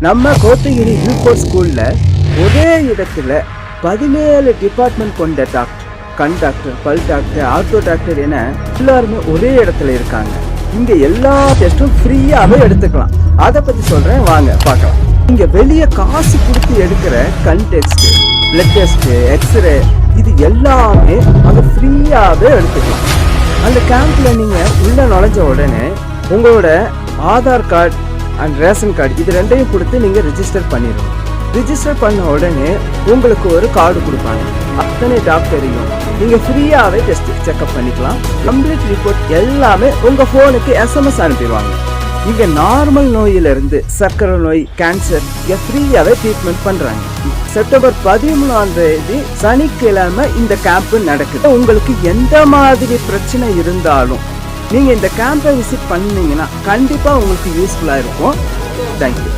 நம்ம கோத்தகிரி ஹில்போர்ட் ஸ்கூல்ல ஒரே இடத்துல 17 டிபார்ட்மெண்ட் கொண்ட டாக்டர், கண் டாக்டர், பல் டாக்டர், ஆர்த்தோ டாக்டர் என எல்லாருமே ஒரே இடத்துல இருக்காங்க. இங்க எல்லா டெஸ்டும் ஃப்ரீயாவே எடுத்துக்கலாம். அதை பத்தி சொல்றேன், வாங்க பார்க்கலாம். இங்க வெளியே காசு கொடுத்து எடுக்கிற கண் டெஸ்ட், பிளட் டெஸ்ட், எக்ஸ்ரே இது எல்லாமே அங்க ஃப்ரீயாவே எடுத்துக்கலாம். அந்த கேம்ப்ல நீங்க உள்ள நுழைஞ்ச உடனே உங்களோட Aadhaar card and ration card இது ரெண்டையும் கொடுத்து நீங்க ரிஜிஸ்டர் பண்ணிடணும். ரிஜிஸ்டர் பண்ண உடனே உங்களுக்கு ஒரு கார்டு கொடுப்பாங்க. அத்தனை டாக்டரையும் நீங்க ஃப்ரீயாவே டெஸ்ட் செக்அப் பண்ணிக்கலாம். கம்ப்ளீட் ரிப்போர்ட் எல்லாமே உங்க போனுக்கு SMS அனுப்பிடுவாங்க. இங்க நார்மல் நோயிலிருந்து சர்க்கரை நோய், கேன்சர் இங்க ஃப்ரீயாவே ட்ரீட்மெண்ட் பண்றாங்க. செப்டம்பர் 13 சனிக்கிழமை இந்த கேம்ப் நடக்குது. உங்களுக்கு எந்த மாதிரி பிரச்சனை இருந்தாலும் நீங்க இந்த கேம்பை விசிட் பண்ணீங்கன்னா கண்டிப்பா உங்களுக்கு யூஸ்ஃபுல்லா இருக்கும். தேங்க்யூ.